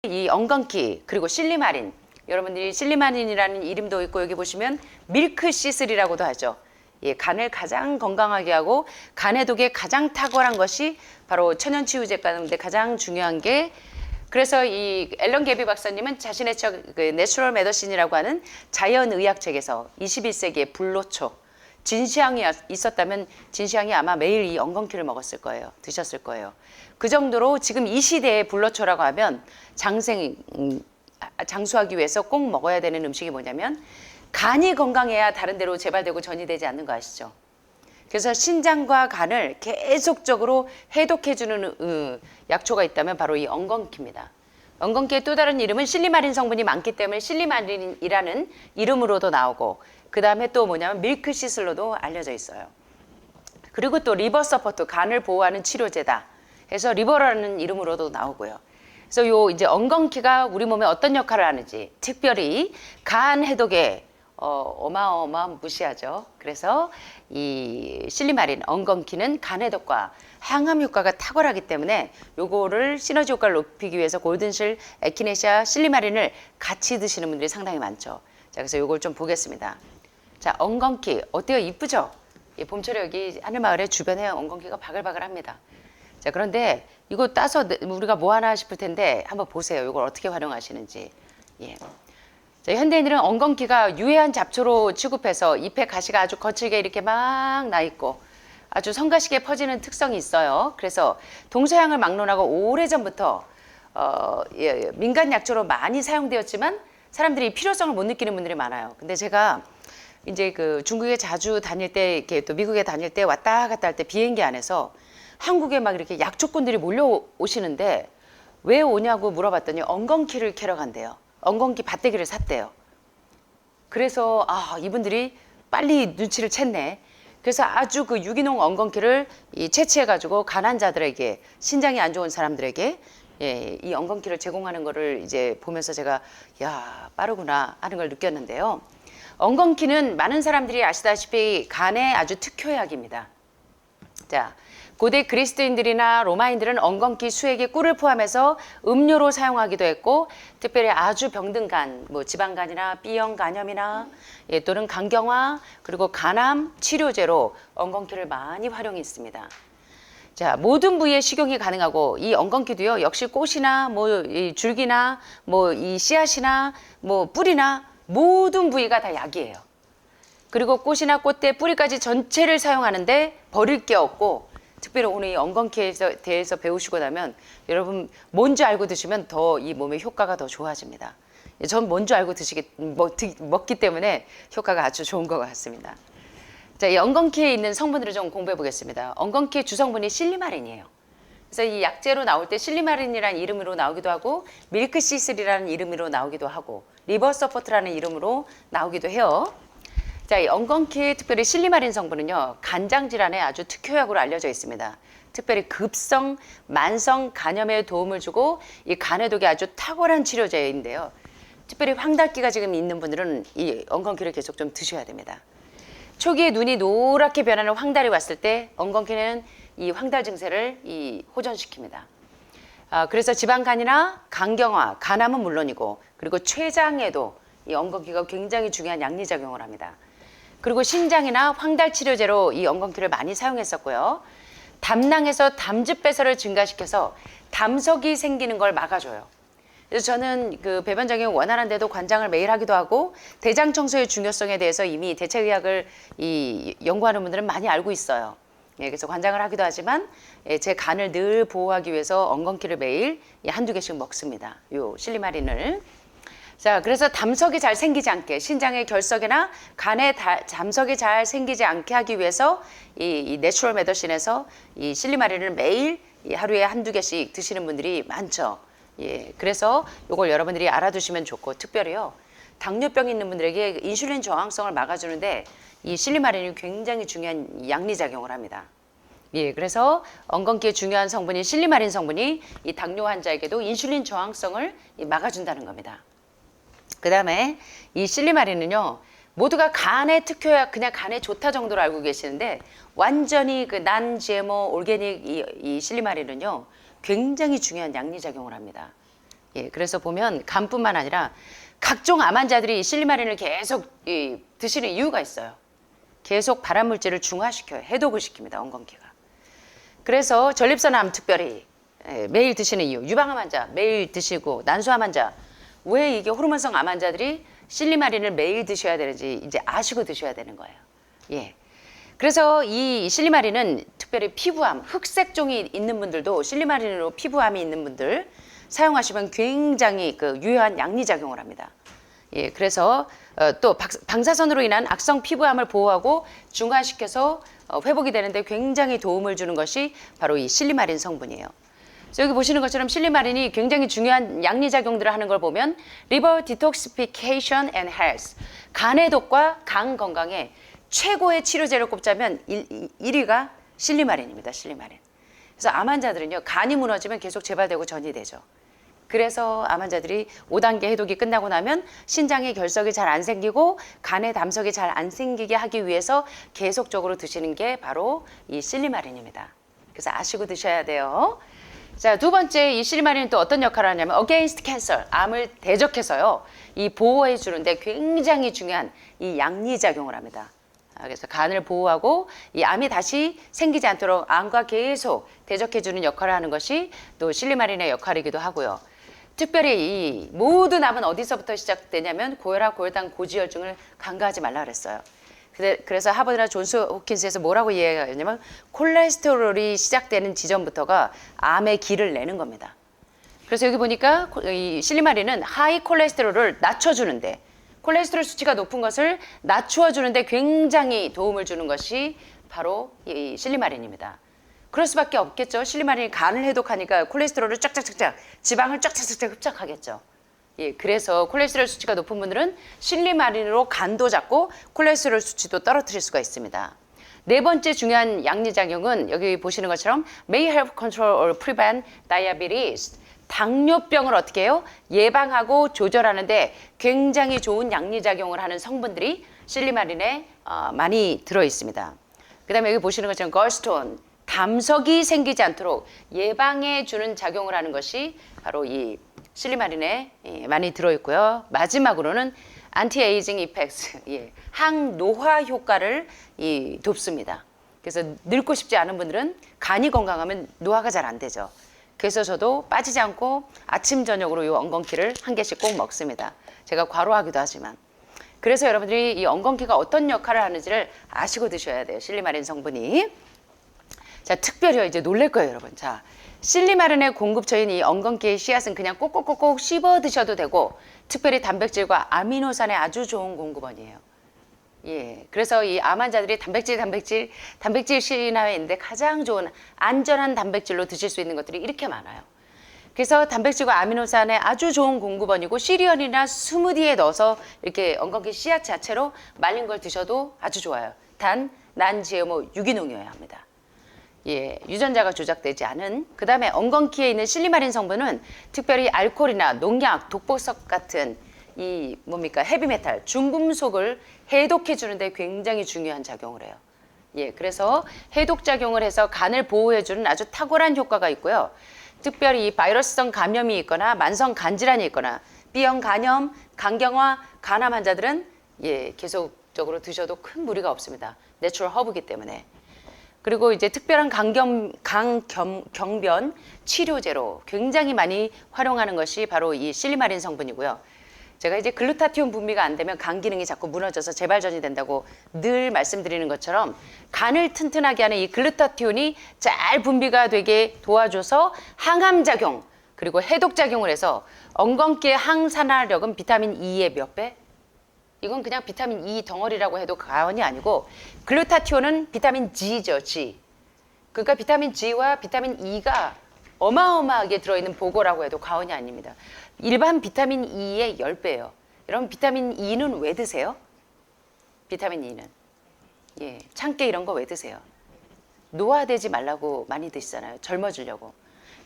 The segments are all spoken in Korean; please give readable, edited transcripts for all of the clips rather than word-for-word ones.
이 엉겅퀴 그리고 실리마린, 여러분들이 실리마린이라는 이름도 있고 여기 보시면 밀크시슬이라고도 하죠. 예, 간을 가장 건강하게 하고 간의 독에 가장 탁월한 것이 바로 천연치유제 가운데 가장 중요한 게, 그래서 이 앨런 게비 박사님은 자신의 책 그 내추럴 메더신이라고 하는 자연의학책에서 21세기의 불로초, 진시황이 있었다면 진시황이 아마 매일 이 엉겅퀴를 먹었을 거예요. 드셨을 거예요. 그 정도로 지금 이 시대의 불로초라고 하면 장수하기 위해서 꼭 먹어야 되는 음식이 뭐냐면, 간이 건강해야 다른 데로 재발되고 전이 되지 않는 거 아시죠? 그래서 신장과 간을 계속적으로 해독해주는 약초가 있다면 바로 이 엉겅퀴입니다. 엉겅퀴의 또 다른 이름은 실리마린 성분이 많기 때문에 실리마린이라는 이름으로도 나오고, 그 다음에 또 뭐냐면 밀크시슬로도 알려져 있어요. 그리고 또 리버 서포트, 간을 보호하는 치료제다 해서 리버라는 이름으로도 나오고요. 그래서 요 이제 엉겅퀴가 우리 몸에 어떤 역할을 하는지, 특별히 간 해독에 어마어마무시하죠. 그래서 이 실리마린, 엉겅퀴는 간 해독과 항암 효과가 탁월하기 때문에 요거를 시너지 효과를 높이기 위해서 골든실, 에키네시아, 실리마린을 같이 드시는 분들이 상당히 많죠. 자, 그래서 요걸 좀 보겠습니다. 자, 엉겅퀴 어때요? 이쁘죠? 봄철에 여기 하늘마을의 주변에 엉겅퀴가 바글바글합니다. 자, 그런데 이거 따서 우리가 뭐 하나 싶을 텐데 한번 보세요. 이걸 어떻게 활용하시는지. 예. 자, 현대인들은 엉겅퀴가 유해한 잡초로 취급해서 잎에 가시가 아주 거칠게 이렇게 막 나 있고 아주 성가시게 퍼지는 특성이 있어요. 그래서 동서양을 막론하고 오래전부터 민간 약초로 많이 사용되었지만 사람들이 필요성을 못 느끼는 분들이 많아요. 근데 제가 이제 그 중국에 자주 다닐 때, 이렇게 또 미국에 다닐 때 왔다 갔다 할 때 비행기 안에서 한국에 막 이렇게 약초꾼들이 몰려오시는데 왜 오냐고 물어봤더니 엉겅퀴를 캐러 간대요. 엉겅퀴 밭대기를 샀대요. 그래서 이분들이 빨리 눈치를 챘네. 그래서 아주 그 유기농 엉겅퀴를 채취해가지고 가난자들에게, 신장이 안 좋은 사람들에게 이 엉겅퀴를 제공하는 거를 이제 보면서 제가 야, 빠르구나 하는 걸 느꼈는데요. 엉겅퀴는 많은 사람들이 아시다시피 간의 아주 특효약입니다. 자, 고대 그리스도인들이나 로마인들은 엉겅퀴 수액에 꿀을 포함해서 음료로 사용하기도 했고, 특별히 아주 병든 간, 뭐 지방간이나 B형 간염이나 또는 간경화, 그리고 간암 치료제로 엉겅퀴를 많이 활용했습니다. 자, 모든 부위에 식용이 가능하고 이 엉겅퀴도요, 역시 꽃이나 뭐 이 줄기나 뭐 이 씨앗이나 뭐 뿌리나 모든 부위가 다 약이에요. 그리고 꽃이나 꽃대 뿌리까지 전체를 사용하는데 버릴 게 없고, 특별히 오늘 이 엉겅퀴에 대해서 배우시고 나면 여러분 뭔지 알고 드시면 더 이 몸의 효과가 더 좋아집니다. 전 뭔지 알고 먹기 때문에 효과가 아주 좋은 것 같습니다. 자, 이 엉겅퀴에 있는 성분들을 좀 공부해 보겠습니다. 엉겅퀴의 주성분이 실리마린이에요. 그래서 이 약재로 나올 때 실리마린이라는 이름으로 나오기도 하고, 밀크시슬이라는 이름으로 나오기도 하고, 리버 서포트라는 이름으로 나오기도 해요. 자, 이 엉겅퀴의 특별히 실리마린 성분은요, 간장 질환에 아주 특효약으로 알려져 있습니다. 특별히 급성, 만성 간염에 도움을 주고 이 간해독에 아주 탁월한 치료제인데요. 특별히 황달기가 지금 있는 분들은 이 엉겅퀴를 계속 좀 드셔야 됩니다. 초기에 눈이 노랗게 변하는 황달이 왔을 때 엉겅퀴는 이 황달 증세를 호전시킵니다. 그래서 지방간이나 간경화, 간암은 물론이고, 그리고 췌장에도 이 엉겅퀴가 굉장히 중요한 양리작용을 합니다. 그리고 신장이나 황달 치료제로 이 엉겅퀴를 많이 사용했었고요. 담낭에서 담즙 배설을 증가시켜서 담석이 생기는 걸 막아줘요. 그래서 저는 그 배변장애 원활한데도 관장을 매일 하기도 하고, 대장 청소의 중요성에 대해서 이미 대체의학을 연구하는 분들은 많이 알고 있어요. 그래서 관장을 하기도 하지만 제 간을 늘 보호하기 위해서 엉겅퀴를 매일 한두 개씩 먹습니다. 요 실리마린을. 자, 그래서 담석이 잘 생기지 않게, 신장의 결석이나 간에 담석이 잘 생기지 않게 하기 위해서 이 내추럴 메더신에서 이 실리마린을 매일 하루에 한두 개씩 드시는 분들이 많죠. 예, 그래서 이걸 여러분들이 알아두시면 좋고, 특별히요, 당뇨병 있는 분들에게 인슐린 저항성을 막아주는데 이 실리마린이 굉장히 중요한 양리작용을 합니다. 예, 그래서 엉겅퀴의 중요한 성분인 실리마린 성분이 이 당뇨 환자에게도 인슐린 저항성을 막아준다는 겁니다. 그 다음에 이 실리마린은요, 모두가 간에 특효약, 그냥 간에 좋다 정도로 알고 계시는데, 완전히 그 난 GMO 올게닉 이 실리마린은요, 굉장히 중요한 양리작용을 합니다. 예, 그래서 보면 간뿐만 아니라 각종 암 환자들이 이 실리마린을 계속 드시는 이유가 있어요. 계속 발암물질을 중화시켜요. 해독을 시킵니다. 엉겅퀴가. 그래서 전립선암 특별히 매일 드시는 이유, 유방암 환자 매일 드시고, 난소암 환자, 왜 이게 호르몬성 암 환자들이 실리마린을 매일 드셔야 되는지 이제 아시고 드셔야 되는 거예요. 예. 그래서 이 실리마린은 특별히 피부암, 흑색종이 있는 분들도 실리마린으로 피부암이 있는 분들 사용하시면 굉장히 그 유효한 양리작용을 합니다. 예, 그래서 또 방사선으로 인한 악성 피부암을 보호하고 중화시켜서 회복이 되는데 굉장히 도움을 주는 것이 바로 이 실리마린 성분이에요. 그래서 여기 보시는 것처럼 실리마린이 굉장히 중요한 양리작용들을 하는 걸 보면 리버 디톡시피케이션 앤 헬스, 간 해독과 간 건강에 최고의 치료제를 꼽자면 1위가 실리마린입니다. 실리마린. 그래서 암 환자들은요, 간이 무너지면 계속 재발되고 전이되죠. 그래서 암 환자들이 5단계 해독이 끝나고 나면 신장에 결석이 잘 안 생기고 간에 담석이 잘 안 생기게 하기 위해서 계속적으로 드시는 게 바로 이 실리마린입니다. 그래서 아시고 드셔야 돼요. 자, 두 번째, 이 실리마린은 또 어떤 역할을 하냐면 against cancer, 암을 대적해서요, 이 보호해 주는데 굉장히 중요한 이 양리작용을 합니다. 그래서 간을 보호하고 이 암이 다시 생기지 않도록 암과 계속 대적해 주는 역할을 하는 것이 또 실리마린의 역할이기도 하고요. 특별히 이 모든 암은 어디서부터 시작되냐면 고혈압, 고혈당, 고지혈증을 간과하지 말라 그랬어요. 그래서 하버드나 존스 홉킨스에서 뭐라고 이야기하냐면 콜레스테롤이 시작되는 지점부터가 암의 길을 내는 겁니다. 그래서 여기 보니까 이 실리마린은 하이 콜레스테롤을 낮춰주는데, 콜레스테롤 수치가 높은 것을 낮추어주는데 굉장히 도움을 주는 것이 바로 이 실리마린입니다. 그럴 수밖에 없겠죠. 실리마린이 간을 해독하니까 콜레스테롤을 쫙쫙쫙쫙, 지방을 쫙쫙쫙 흡착하겠죠. 예, 그래서 콜레스테롤 수치가 높은 분들은 실리마린으로 간도 잡고 콜레스테롤 수치도 떨어뜨릴 수가 있습니다. 네 번째 중요한 양리작용은 여기 보시는 것처럼 may help control or prevent diabetes. 당뇨병을 어떻게 해요? 예방하고 조절하는데 굉장히 좋은 양리작용을 하는 성분들이 실리마린에 많이 들어 있습니다. 그 다음에 여기 보시는 것처럼 걸스톤, 담석이 생기지 않도록 예방해 주는 작용을 하는 것이 바로 이 실리마린에 많이 들어있고요. 마지막으로는 안티에이징 이펙트, 항노화 효과를 돕습니다. 그래서 늙고 싶지 않은 분들은 간이 건강하면 노화가 잘 안 되죠. 그래서 저도 빠지지 않고 아침 저녁으로 이 엉겅퀴를 한 개씩 꼭 먹습니다. 제가 과로하기도 하지만. 그래서 여러분들이 이 엉겅퀴가 어떤 역할을 하는지를 아시고 드셔야 돼요. 실리마린 성분이. 자, 특별히 이제 놀랄 거예요, 여러분. 자, 실리마린의 공급처인 이 엉겅퀴의 씨앗은 그냥 꼭꼭꼭꼭 씹어 드셔도 되고, 특별히 단백질과 아미노산에 아주 좋은 공급원이에요. 예, 그래서 이 암 환자들이 단백질 신화에 있는데 가장 좋은 안전한 단백질로 드실 수 있는 것들이 이렇게 많아요. 그래서 단백질과 아미노산에 아주 좋은 공급원이고, 시리얼이나 스무디에 넣어서 이렇게 엉겅퀴 씨앗 자체로 말린 걸 드셔도 아주 좋아요. 단, 난 GMO 유기농이어야 합니다. 예, 유전자가 조작되지 않은. 그 다음에 엉겅퀴에 있는 실리마린 성분은 특별히 알코올이나 농약, 독보석 같은 이 헤비메탈, 중금속을 해독해 주는데 굉장히 중요한 작용을 해요. 예, 그래서 해독 작용을 해서 간을 보호해 주는 아주 탁월한 효과가 있고요. 특별히 바이러스성 감염이 있거나 만성 간질환이 있거나 B형 간염, 간경화, 간암 환자들은 계속적으로 드셔도 큰 무리가 없습니다. 내추럴 허브이기 때문에. 그리고 이제 특별한 경변 치료제로 굉장히 많이 활용하는 것이 바로 이 실리마린 성분이고요. 제가 이제 글루타티온 분비가 안 되면 간 기능이 자꾸 무너져서 재발전이 된다고 늘 말씀드리는 것처럼, 간을 튼튼하게 하는 이 글루타티온이 잘 분비가 되게 도와줘서 항암작용, 그리고 해독작용을 해서 엉겅퀴의 항산화력은 비타민 E의 몇 배? 이건 그냥 비타민 E 덩어리라고 해도 과언이 아니고, 글루타티온은 비타민 G죠, G. 그러니까 비타민 G와 비타민 E가 어마어마하게 들어있는 보고라고 해도 과언이 아닙니다. 일반 비타민 E의 10배예요. 여러분, 비타민 E는 왜 드세요? 비타민 E는. 예, 참깨 이런 거 왜 드세요? 노화되지 말라고 많이 드시잖아요. 젊어지려고.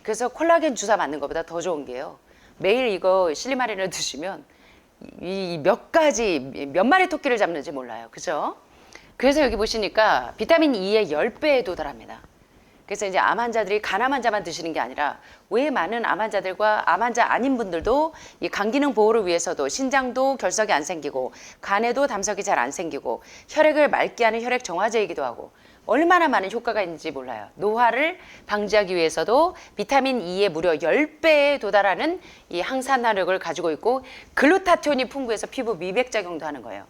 그래서 콜라겐 주사 맞는 것보다 더 좋은 게요, 매일 이거 실리마린을 드시면 이 몇 가지 몇 마리 토끼를 잡는지 몰라요. 그죠? 그래서 여기 보시니까 비타민 E의 10배에 도달합니다. 그래서 이제 암 환자들이 간암 환자만 드시는 게 아니라 왜 많은 암 환자들과 암 환자 아닌 분들도 이 간 기능 보호를 위해서도 신장도 결석이 안 생기고 간에도 담석이 잘 안 생기고 혈액을 맑게 하는 혈액 정화제이기도 하고 얼마나 많은 효과가 있는지 몰라요. 노화를 방지하기 위해서도 비타민 E의 무려 10배에 도달하는 이 항산화력을 가지고 있고 글루타티온이 풍부해서 피부 미백 작용도 하는 거예요.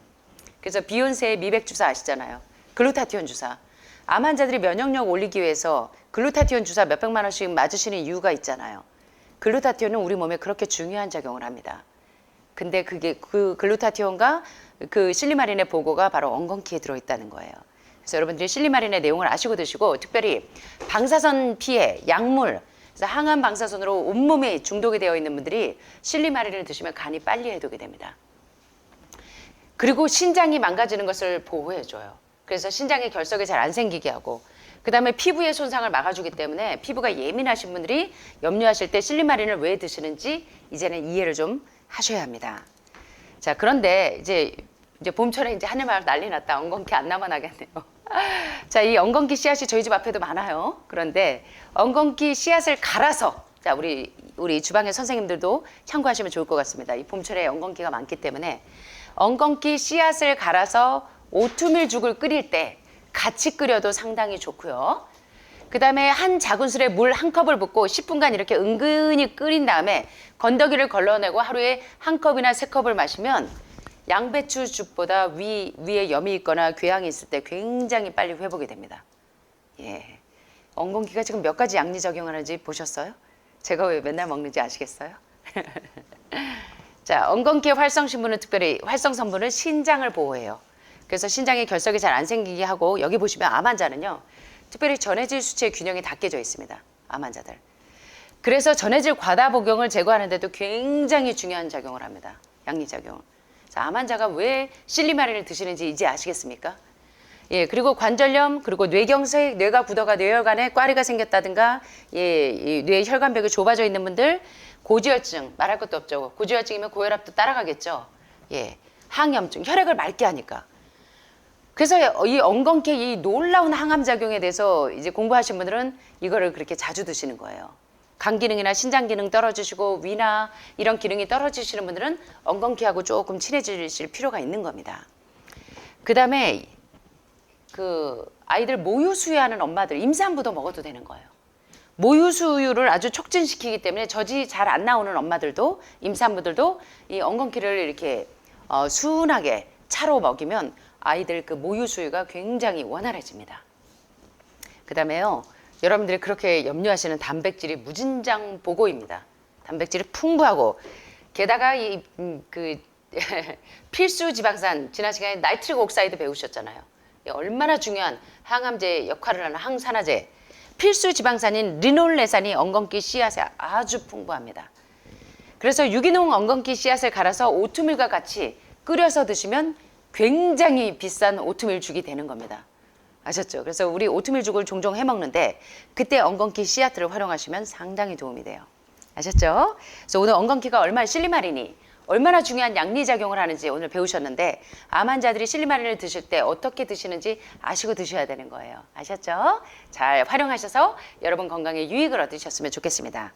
그래서 비욘세의 미백 주사 아시잖아요. 글루타티온 주사. 암 환자들이 면역력 올리기 위해서 글루타티온 주사 몇백만 원씩 맞으시는 이유가 있잖아요. 글루타티온은 우리 몸에 그렇게 중요한 작용을 합니다. 근데 그게 그 글루타티온과 그 실리마린의 보고가 바로 엉겅퀴에 들어있다는 거예요. 그래서 여러분들이 실리마린의 내용을 아시고 드시고 특별히 방사선 피해, 약물, 그래서 항암 방사선으로 온몸이 중독이 되어 있는 분들이 실리마린을 드시면 간이 빨리 해독이 됩니다. 그리고 신장이 망가지는 것을 보호해줘요. 그래서 신장에 결석이 잘 안 생기게 하고 그 다음에 피부의 손상을 막아주기 때문에 피부가 예민하신 분들이 염려하실 때 실리마린을 왜 드시는지 이제는 이해를 좀 하셔야 합니다. 자, 그런데 이제 봄철에 이제 하늘마을 난리 났다. 엉겅퀴 안 남아나겠네요. 자, 이 엉겅퀴 씨앗이 저희 집 앞에도 많아요. 그런데 엉겅퀴 씨앗을 갈아서 자, 우리 주방의 선생님들도 참고하시면 좋을 것 같습니다. 이 봄철에 엉겅퀴가 많기 때문에 엉겅퀴 씨앗을 갈아서 오트밀죽을 끓일 때 같이 끓여도 상당히 좋고요. 그 다음에 한 작은술에 물 한 컵을 붓고 10분간 이렇게 은근히 끓인 다음에 건더기를 걸러내고 하루에 한 컵이나 3컵을 마시면 양배추 죽보다 위에 염이 있거나 궤양이 있을 때 굉장히 빨리 회복이 됩니다. 예, 엉겅퀴가 지금 몇 가지 양리 작용하는지 보셨어요? 제가 왜 맨날 먹는지 아시겠어요? 자, 엉겅퀴의 활성 성분은 특별히 활성 성분은 신장을 보호해요. 그래서 신장에 결석이 잘 안 생기게 하고 여기 보시면 암 환자는요. 특별히 전해질 수치의 균형이 다 깨져 있습니다. 암 환자들. 그래서 전해질 과다 복용을 제거하는 데도 굉장히 중요한 작용을 합니다. 양리작용. 자, 암 환자가 왜 실리마린을 드시는지 이제 아시겠습니까? 예, 그리고 관절염, 그리고 뇌경색, 뇌가 굳어가 뇌혈관에 꽈리가 생겼다든가, 예, 이 뇌 혈관벽이 좁아져 있는 분들, 고지혈증, 말할 것도 없죠. 고지혈증이면 고혈압도 따라가겠죠. 예, 항염증, 혈액을 맑게 하니까. 그래서 이 엉겅퀴 이 놀라운 항암 작용에 대해서 이제 공부하신 분들은 이거를 그렇게 자주 드시는 거예요. 간 기능이나 신장 기능 떨어지시고 위나 이런 기능이 떨어지시는 분들은 엉겅퀴하고 조금 친해지실 필요가 있는 겁니다. 그 다음에 그 아이들 모유 수유하는 엄마들 임산부도 먹어도 되는 거예요. 모유 수유를 아주 촉진시키기 때문에 젖이 잘 안 나오는 엄마들도 임산부들도 이 엉겅퀴를 이렇게 순하게 차로 먹이면 아이들 그 모유 수유가 굉장히 원활해집니다. 그 다음에요. 여러분들이 그렇게 염려하시는 단백질이 무진장 보고입니다. 단백질이 풍부하고 게다가 그 필수 지방산 지난 시간에 나이트릭 옥사이드 배우셨잖아요. 얼마나 중요한 항암제 역할을 하는 항산화제 필수 지방산인 리놀레산이 엉겅퀴 씨앗에 아주 풍부합니다. 그래서 유기농 엉겅퀴 씨앗을 갈아서 오트밀과 같이 끓여서 드시면 굉장히 비싼 오트밀죽이 되는 겁니다. 아셨죠? 그래서 우리 오트밀죽을 종종 해 먹는데 그때 엉겅퀴 씨앗들을 활용하시면 상당히 도움이 돼요. 아셨죠? 그래서 오늘 엉겅퀴가 얼마나 실리마린이 얼마나 중요한 양리작용을 하는지 오늘 배우셨는데 암 환자들이 실리마린을 드실 때 어떻게 드시는지 아시고 드셔야 되는 거예요. 아셨죠? 잘 활용하셔서 여러분 건강에 유익을 얻으셨으면 좋겠습니다.